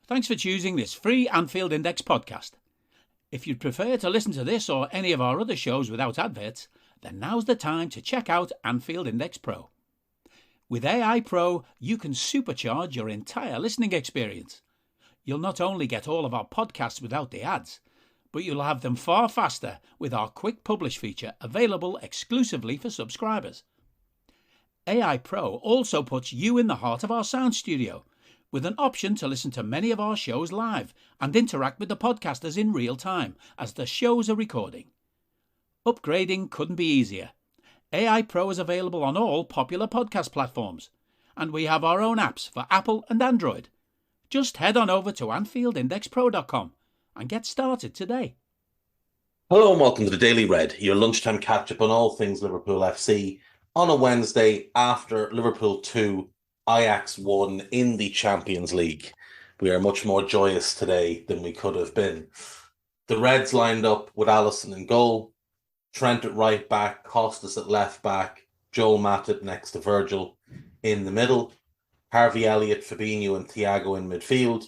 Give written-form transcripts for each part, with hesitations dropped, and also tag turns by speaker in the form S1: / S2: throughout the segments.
S1: Thanks for choosing this free Anfield Index podcast. If you'd prefer to listen to this or any of our other shows without adverts, then now's the time to check out Anfield Index Pro. With AI Pro, you can supercharge your entire listening experience. You'll not only get all of our podcasts without the ads, but you'll have them far faster with our quick publish feature available exclusively for subscribers. AI Pro also puts you in the heart of our sound studio, with an option to listen to many of our shows live and interact with the podcasters in real time as the shows are recording. Upgrading couldn't be easier. AI Pro is available on all popular podcast platforms, and we have our own apps for Apple and Android. Just head on over to AnfieldIndexPro.com and get started today.
S2: Hello and welcome to the Daily Red, your lunchtime catch-up on all things Liverpool FC on a Wednesday after Liverpool 2, Ajax 1 in the Champions League. We are much more joyous today than we could have been. The Reds lined up with Alisson in goal, Trent at right back, Costas at left back, Joel Matip next to Virgil in the middle, Harvey Elliott, Fabinho and Thiago in midfield,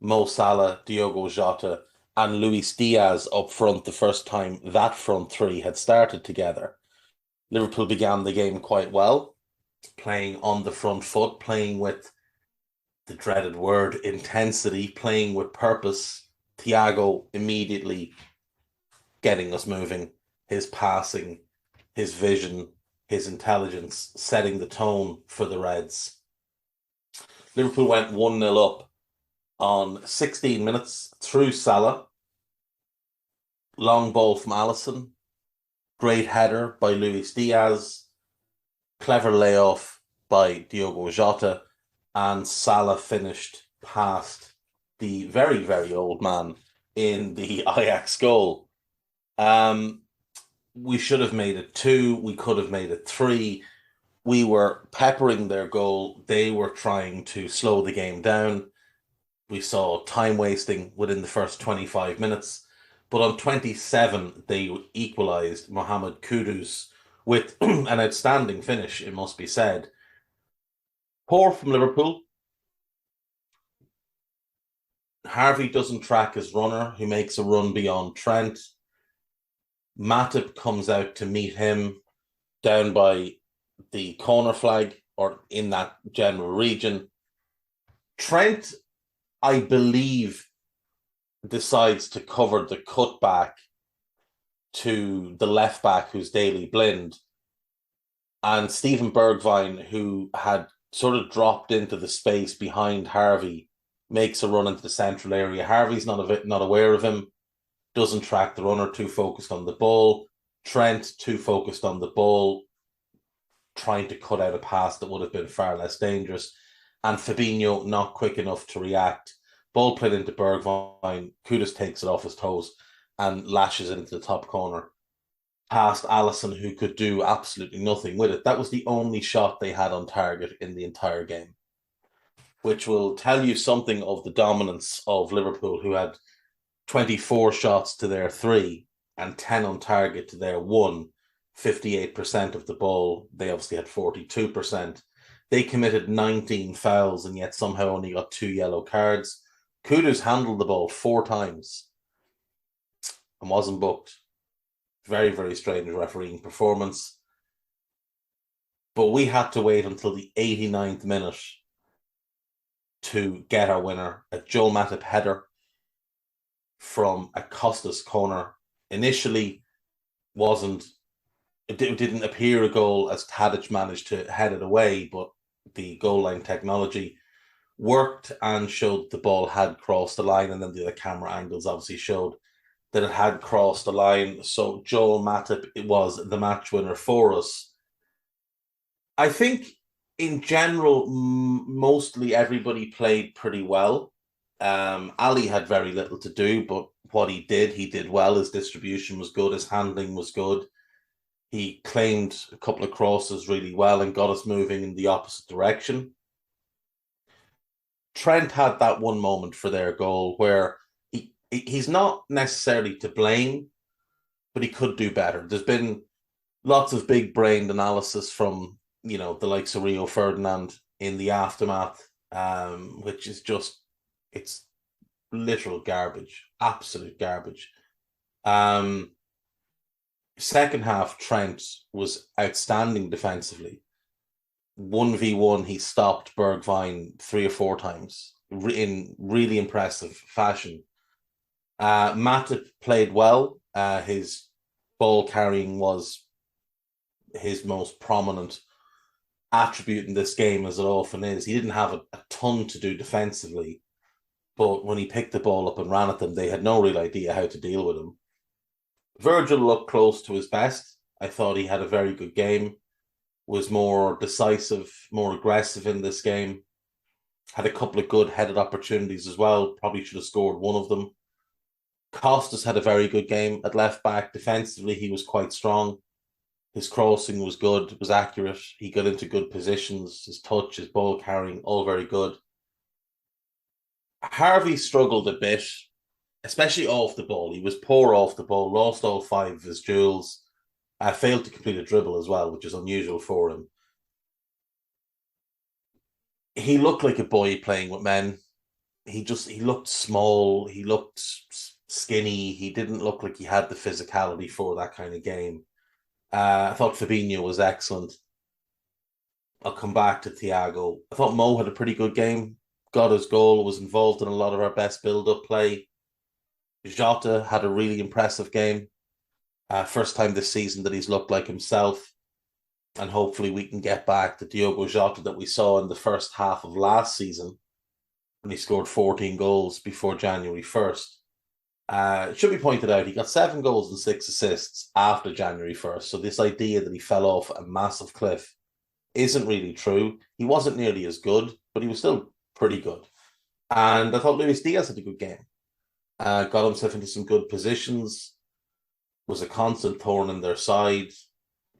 S2: Mo Salah, Diogo Jota and Luis Diaz up front, the first time that front three had started together. Liverpool began the game quite well, playing on the front foot, playing with the dreaded word intensity, playing with purpose. Thiago immediately getting us moving, his passing, his vision, his intelligence, setting the tone for the Reds. Liverpool went 1-0 up on 16 minutes through Salah. Long ball from Alisson. Great header by Luis Diaz. Clever layoff by Diogo Jota. And Salah finished past the very, very old man in the Ajax goal. We should have made it 2. We could have made it 3. We were peppering their goal. They were trying to slow the game down. We saw time wasting within the first 25 minutes. But on 27, they equalised. Mohamed Kudus with an outstanding finish, it must be said. Poor from Liverpool. Harvey doesn't track his runner, who makes a run beyond Trent. Matip comes out to meet him down by the corner flag or in that general region. Trent, I believe, decides to cover the cutback to the left back, who's Daley Blind, and Steven Bergwijn, who had sort of dropped into the space behind Harvey, makes a run into the central area. Harvey's not aware of him, doesn't track the runner, too focused on the ball. Trent, too focused on the ball, trying to cut out a pass that would have been far less dangerous. And Fabinho not quick enough to react. Ball played into Bergwijn. Kudus takes it off his toes and lashes it into the top corner past Alisson, who could do absolutely nothing with it. That was the only shot they had on target in the entire game, which will tell you something of the dominance of Liverpool, who had 24 shots to their 3 and 10 on target to their 1, 58% of the ball. They obviously had 42%. They committed 19 fouls and yet somehow only got 2 yellow cards. Kudus handled the ball 4 times and wasn't booked. Very, very strange refereeing performance. But we had to wait until the 89th minute to get our winner. A Joel Matip header from a Costas corner. Initially, it didn't appear a goal as Tadic managed to head it away, but the goal line technology worked and showed the ball had crossed the line, and then the other camera angles obviously showed that it had crossed the line. So Joel Matip, it was the match winner for us. I think in general, mostly everybody played pretty well. Ali had very little to do, but what he did well. His distribution was good. His handling was good. He claimed a couple of crosses really well and got us moving in the opposite direction. Trent had that one moment for their goal where he's not necessarily to blame, but he could do better. There's been lots of big-brained analysis from, the likes of Rio Ferdinand in the aftermath, which is just, it's literal garbage, absolute garbage. Um, Second half, Trent was outstanding defensively. 1v1, he stopped Bergwijn 3 or 4 times in really impressive fashion. Matip played well. His ball carrying was his most prominent attribute in this game, as it often is. He didn't have a ton to do defensively, but when he picked the ball up and ran at them, they had no real idea how to deal with him. Virgil looked close to his best. I thought he had a very good game, was more decisive, more aggressive in this game. Had a couple of good headed opportunities as well. Probably should have scored one of them. Costas had a very good game at left back. Defensively, he was quite strong. His crossing was good, was accurate. He got into good positions. His touch, his ball carrying, all very good. Harvey struggled a bit, especially off the ball. He was poor off the ball, lost all 5 of his duels, failed to complete a dribble as well, which is unusual for him. He looked like a boy playing with men. He looked small. He looked skinny. He didn't look like he had the physicality for that kind of game. I thought Fabinho was excellent. I'll come back to Thiago. I thought Mo had a pretty good game. Got his goal, was involved in a lot of our best build-up play. Jota had a really impressive game. First time this season that he's looked like himself. And hopefully we can get back to Diogo Jota that we saw in the first half of last season when he scored 14 goals before January 1st. It should be pointed out, he got 7 goals and 6 assists after January 1st. So this idea that he fell off a massive cliff isn't really true. He wasn't nearly as good, but he was still pretty good. And I thought Luis Diaz had a good game. Got himself into some good positions, was a constant thorn in their side,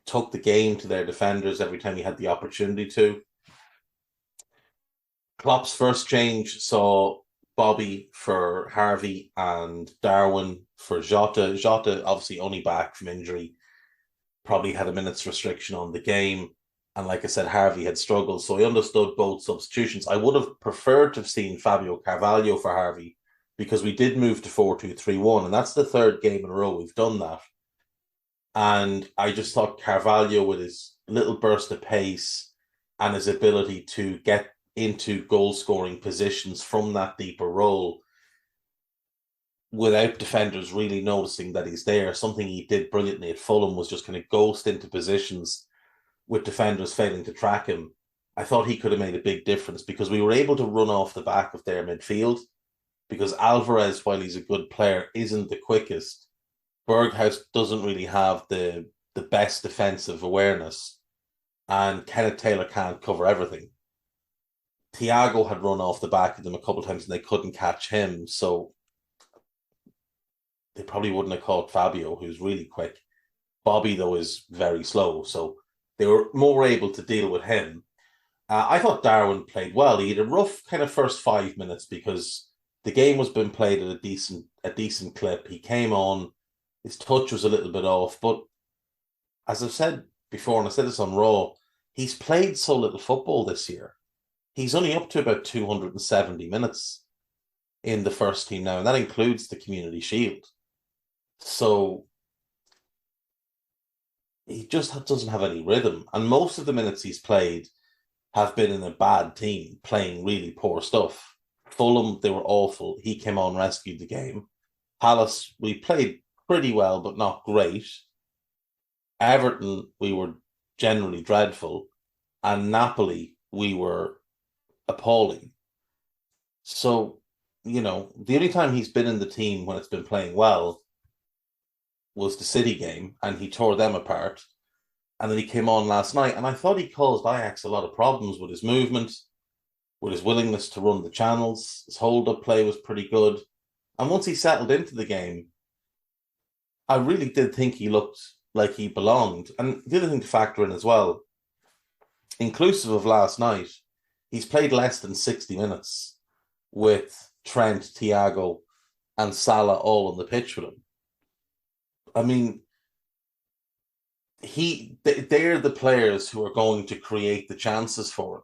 S2: took the game to their defenders every time he had the opportunity to. Klopp's first change saw Bobby for Harvey and Darwin for Jota. Jota obviously only back from injury, probably had a minute's restriction on the game. And like I said, Harvey had struggled. So I understood both substitutions. I would have preferred to have seen Fabio Carvalho for Harvey because we did move to 4-2-3-1. And that's the 3rd game in a row we've done that. And I just thought Carvalho, with his little burst of pace and his ability to get into goal-scoring positions from that deeper role without defenders really noticing that he's there, something he did brilliantly at Fulham was just kind of ghost into positions with defenders failing to track him. I thought he could have made a big difference because we were able to run off the back of their midfield because Alvarez, while he's a good player, isn't the quickest. Berghuis doesn't really have the best defensive awareness, and Kenneth Taylor can't cover everything. Thiago had run off the back of them a couple of times and they couldn't catch him, so they probably wouldn't have caught Fabio, who's really quick. Bobby, though, is very slow, so they were more able to deal with him. I thought Darwin played well. He had a rough kind of first 5 minutes because the game was being played at a decent clip. He came on, his touch was a little bit off, but as I've said before, and I said this on Raw, he's played so little football this year. He's only up to about 270 minutes in the first team now, and that includes the Community Shield. So he just doesn't have any rhythm. And most of the minutes he's played have been in a bad team, playing really poor stuff. Fulham, they were awful. He came on, rescued the game. Palace, we played pretty well, but not great. Everton, we were generally dreadful. And Napoli, we were appalling. So, the only time he's been in the team when it's been playing well was the City game, and he tore them apart. And then he came on last night, and I thought he caused Ajax a lot of problems with his movement, with his willingness to run the channels. His hold-up play was pretty good. And once he settled into the game, I really did think he looked like he belonged. And the other thing to factor in as well, inclusive of last night, he's played less than 60 minutes with Trent, Thiago, and Salah all on the pitch with him. I mean, they're the players who are going to create the chances for him.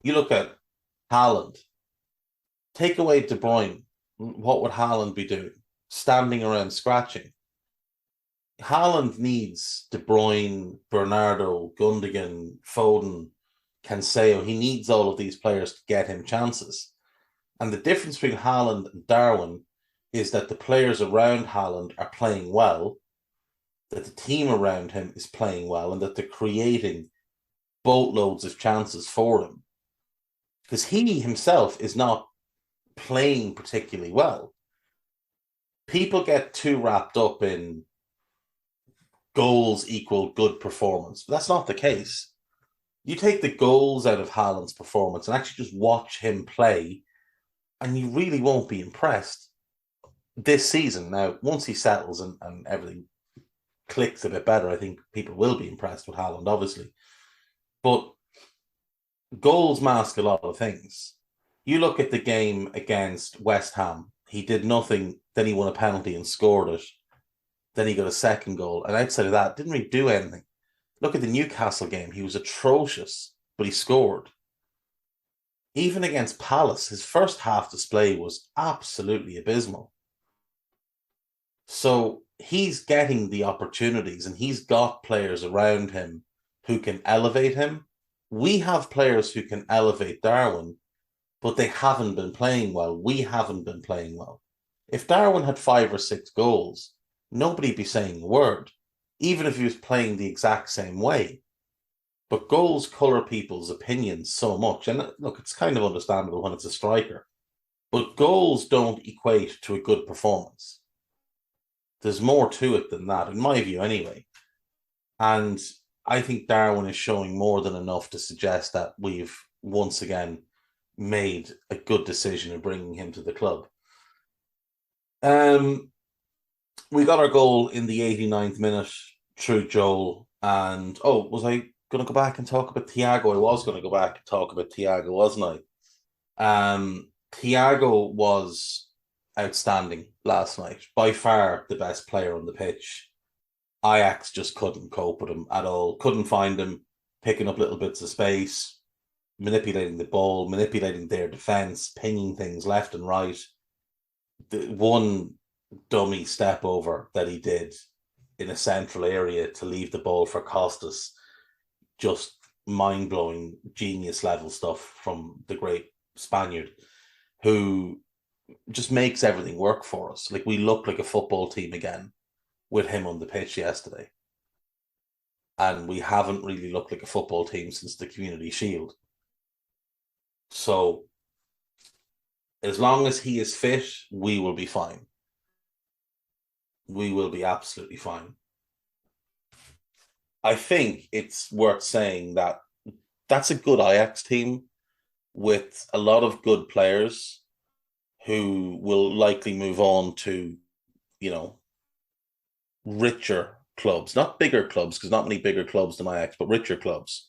S2: You look at Haaland, Take away De Bruyne, what would Haaland be doing? Standing around scratching. Haaland needs De Bruyne, Bernardo, Gundogan, Foden, Cancelo. He needs all of these players to get him chances. And the difference between Haaland and Darwin is that the players around Haaland are playing well, that the team around him is playing well, and that they're creating boatloads of chances for him. Because he himself is not playing particularly well. People get too wrapped up in goals equal good performance, but that's not the case. You take the goals out of Haaland's performance and actually just watch him play, and you really won't be impressed this season. Now, once he settles and everything clicks a bit better, I think people will be impressed with Haaland, obviously. But goals mask a lot of things. You look at the game against West Ham, he did nothing, then he won a penalty and scored it. Then he got a second goal. And outside of that, didn't really do anything. Look at the Newcastle game. He was atrocious, but he scored. Even against Palace, his first half display was absolutely abysmal. So he's getting the opportunities and he's got players around him who can elevate him. We have players who can elevate Darwin, but they haven't been playing well. We haven't been playing well. If Darwin had 5 or 6 goals, nobody'd be saying a word, even if he was playing the exact same way. But goals colour people's opinions so much. And look, it's kind of understandable when it's a striker. But goals don't equate to a good performance. There's more to it than that, in my view, anyway. And I think Darwin is showing more than enough to suggest that we've once again made a good decision in bringing him to the club. We got our goal in the 89th minute through Joel. And, was I going to go back and talk about Thiago? I was going to go back and talk about Thiago, wasn't I? Thiago was outstanding last night. By far the best player on the pitch. Ajax just couldn't cope with him at all. Couldn't find him, picking up little bits of space, manipulating the ball, manipulating their defence, pinging things left and right. The one dummy step over that he did in a central area to leave the ball for Costas, just mind-blowing, genius level stuff from the great Spaniard, who just makes everything work for us. Like, we look like a football team again with him on the pitch yesterday. And we haven't really looked like a football team since the Community Shield. So as long as he is fit, we will be fine. We will be absolutely fine. I think it's worth saying that that's a good Ajax team with a lot of good players who will likely move on to, richer clubs, not bigger clubs, because not many bigger clubs than Ajax, but richer clubs.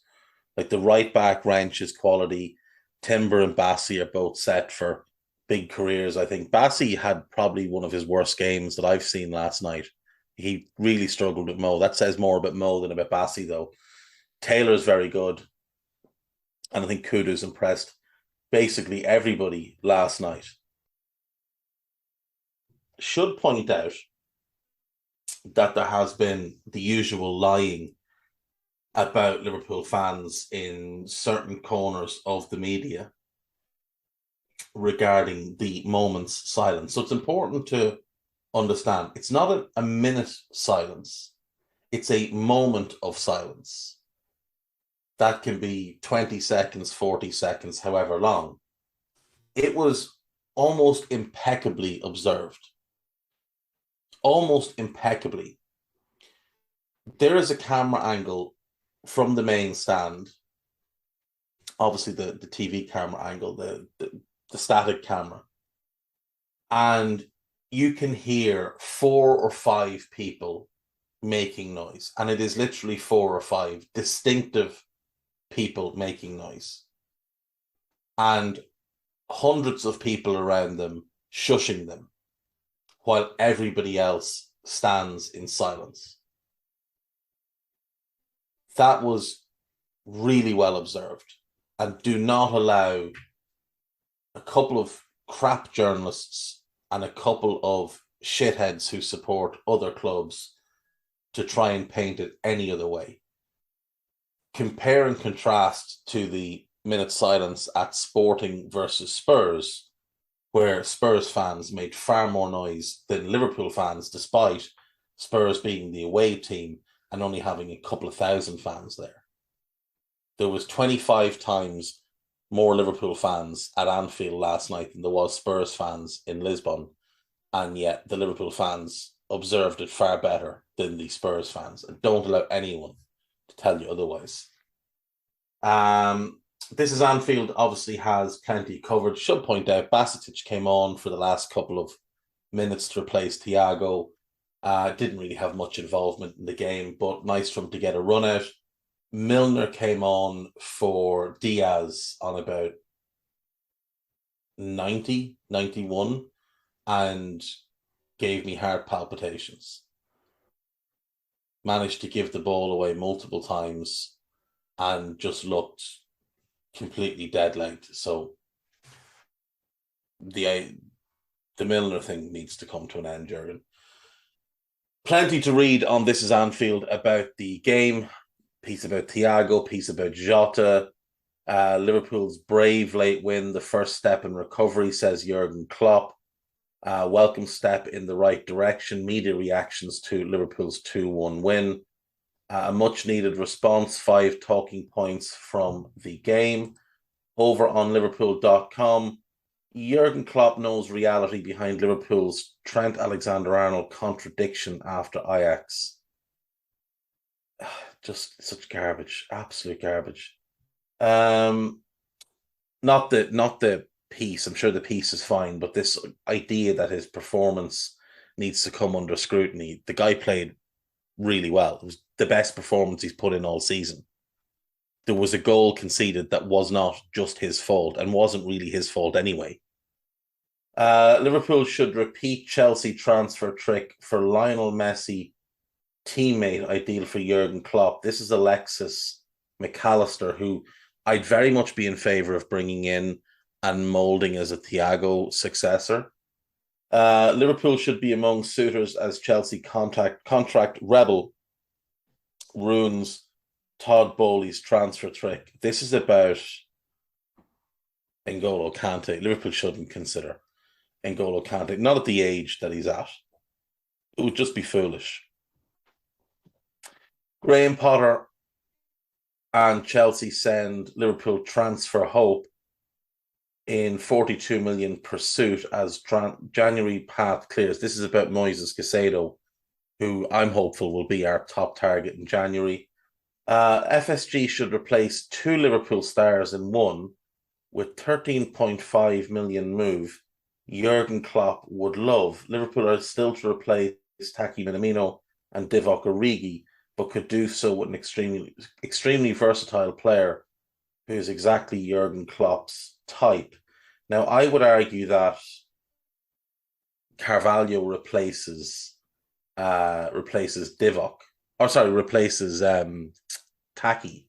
S2: Like the right back ranch is quality. Timber and Bassi are both set for big careers. I think Bassi had probably one of his worst games that I've seen last night. He really struggled with Mo. That says more about Mo than about Bassi, though. Taylor's very good. And I think Kudu's impressed basically everybody last night. Should point out that there has been the usual lying about Liverpool fans in certain corners of the media regarding the moment's silence. So it's important to understand it's not a minute silence, it's a moment of silence. That can be 20 seconds, 40 seconds, however long. It was almost impeccably observed. Almost impeccably. There is a camera angle from the main stand, obviously the TV camera angle, the static camera, and you can hear 4 or 5 people making noise, and it is literally 4 or 5 distinctive people making noise, and hundreds of people around them shushing them, while everybody else stands in silence. That was really well observed. And do not allow a couple of crap journalists and a couple of shitheads who support other clubs to try and paint it any other way. Compare and contrast to the minute silence at Sporting versus Spurs, where Spurs fans made far more noise than Liverpool fans, despite Spurs being the away team and only having a couple of thousand fans there. There was 25 times more Liverpool fans at Anfield last night than there was Spurs fans in Lisbon, and yet the Liverpool fans observed it far better than the Spurs fans, and don't allow anyone to tell you otherwise. This is Anfield, obviously has plenty of coverage. Should point out, Bajcetic came on for the last couple of minutes to replace Thiago. Didn't really have much involvement in the game, but nice for him to get a run out. Milner came on for Diaz on about 90, 91, and gave me heart palpitations. Managed to give the ball away multiple times and just looked completely dead-legged. So the Milner thing needs to come to an end, Jurgen. Plenty to read on This is Anfield about the game. Piece about Thiago, piece about Jota. Liverpool's brave late win, the first step in recovery, says Jurgen Klopp. Welcome step in the right direction. Media reactions to Liverpool's 2-1 win. A much-needed response, 5 talking points from the game. Over on Liverpool.com, Jurgen Klopp knows reality behind Liverpool's Trent Alexander-Arnold contradiction after Ajax. Just such garbage, absolute garbage. Not the piece. I'm sure the piece is fine, but this idea that his performance needs to come under scrutiny. The guy played really well. It was the best performance he's put in all season. There was a goal conceded that was not just his fault and wasn't really his fault anyway. Liverpool should repeat Chelsea transfer trick for Lionel Messi, teammate ideal for Jurgen Klopp. This is Alexis McAllister, who I'd very much be in favour of bringing in and moulding as a Thiago successor. Liverpool should be among suitors as Chelsea contract rebel ruins Todd Bowley's transfer trick. This is about N'Golo Kante. Liverpool shouldn't consider N'Golo Kante, not at the age that he's at. It would just be foolish. Graham Potter and Chelsea send Liverpool transfer hope in 42 million pursuit as January path clears. This is about Moises Caicedo, who I'm hopeful will be our top target in January. FSG should replace 2 Liverpool stars in one with 13.5 million move. Jurgen Klopp would love. Liverpool are still to replace Taki Minamino and Divock Origi, but could do so with an extremely versatile player who is exactly Jurgen Klopp's type. Now, I would argue that Carvalho replaces Divock, replaces Taki.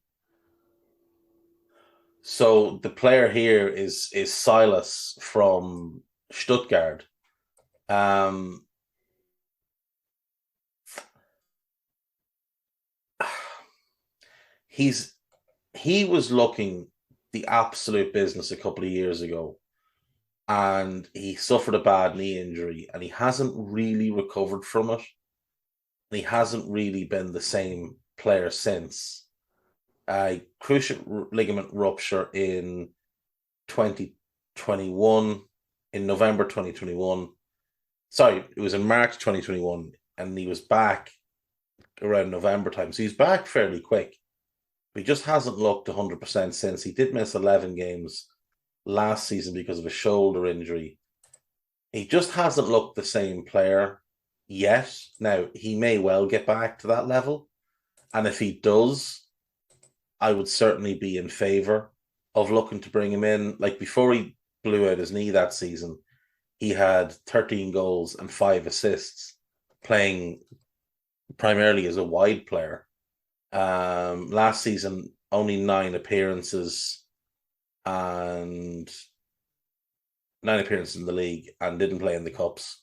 S2: So the player here is Silas from Stuttgart. He was looking the absolute business a couple of years ago, and he suffered a bad knee injury, and he hasn't really recovered from it. And he hasn't really been the same player since. Cruciate ligament rupture in 2021, in November 2021. Sorry, it was in March 2021, and he was back around November time. So he's back fairly quick. But he just hasn't looked 100% since. He did miss 11 games last season because of a shoulder injury. He just hasn't looked the same player yet. Now, he may well get back to that level. And if he does, I would certainly be in favour of looking to bring him in. Like before he blew out his knee that season, he had 13 goals and 5 assists, playing primarily as a wide player. Last season, only 9 appearances and 9 appearances in the league and didn't play in the cups,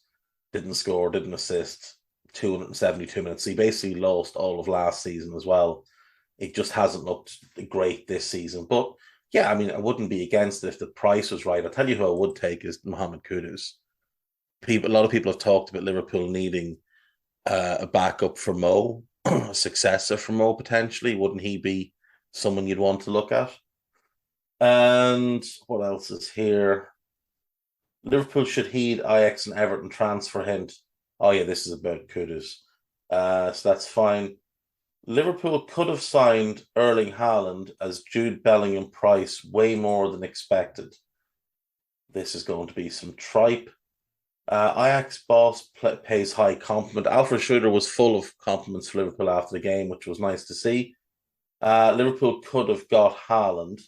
S2: didn't score, didn't assist, 272 minutes. So he basically lost all of last season as well. It just hasn't looked great this season. But yeah, I mean, I wouldn't be against it if the price was right. I'll tell you who I would take is Mohamed Kudus. A lot of people have talked about Liverpool needing a backup for Mo, a successor for Mo potentially. Wouldn't he be someone you'd want to look at? And what else is here? Liverpool should heed Ajax and Everton transfer hint. Oh yeah, this is about Kudus. So that's fine. Liverpool could have signed Erling Haaland as Jude Bellingham price way more than expected. This is going to be some tripe. Ajax boss pays high compliment. Alfred Schroeder was full of compliments for Liverpool after the game, which was nice to see. Liverpool could have got Haaland.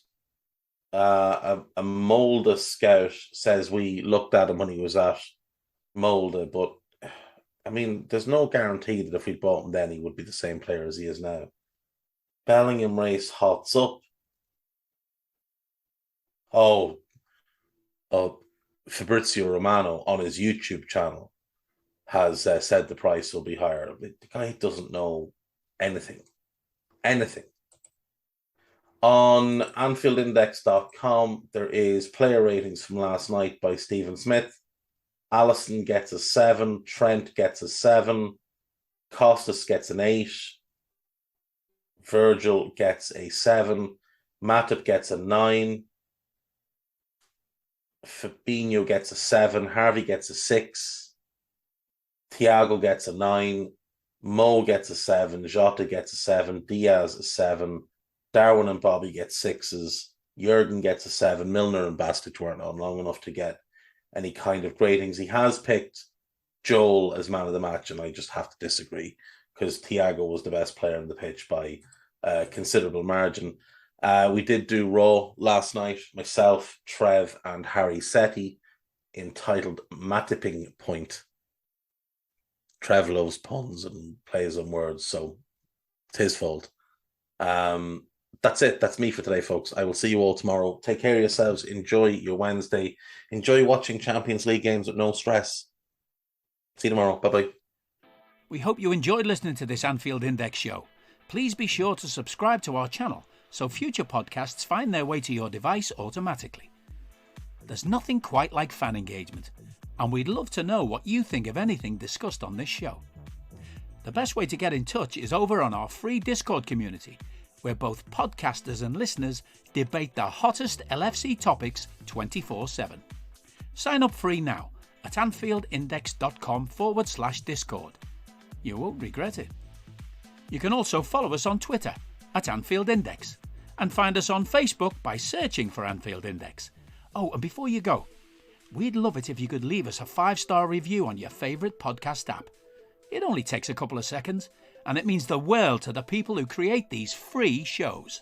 S2: A Molde scout says we looked at him when he was at Molde, but I mean, there's no guarantee that if we bought him then he would be the same player as he is now. Bellingham race hots up. Oh, Fabrizio Romano on his YouTube channel has said the price will be higher. The guy doesn't know anything. On AnfieldIndex.com, there is player ratings from last night by Stephen Smith. Alisson gets a 7, Trent gets a 7, Costas gets an 8, Virgil gets a 7, Matip gets a 9, Fabinho gets a 7, Harvey gets a 6, Thiago gets a 9, Mo gets a 7, Jota gets a 7, Diaz a 7, Darwin and Bobby get 6s, Jurgen gets a 7, Milner and Bastich weren't on long enough to get any kind of ratings. He has picked Joel as man of the match, and I just have to disagree because Thiago was the best player on the pitch by a considerable margin. We did do Raw last night, myself, Trev, and Harry Setti, entitled Matiping Point. Trev loves puns and plays on words, so it's his fault. That's it. That's me for today, folks. I will see you all tomorrow. Take care of yourselves. Enjoy your Wednesday. Enjoy watching Champions League games with no stress. See you tomorrow. Bye-bye.
S1: We hope you enjoyed listening to this Anfield Index show. Please be sure to subscribe to our channel so future podcasts find their way to your device automatically. There's nothing quite like fan engagement, and we'd love to know what you think of anything discussed on this show. The best way to get in touch is over on our free Discord community, where both podcasters and listeners debate the hottest LFC topics 24/7. Sign up free now at AnfieldIndex.com/Discord. You won't regret it. You can also follow us on Twitter at Anfield Index and find us on Facebook by searching for Anfield Index. Oh, and before you go, we'd love it if you could leave us a 5-star review on your favourite podcast app. It only takes a couple of seconds, and it means the world to the people who create these free shows.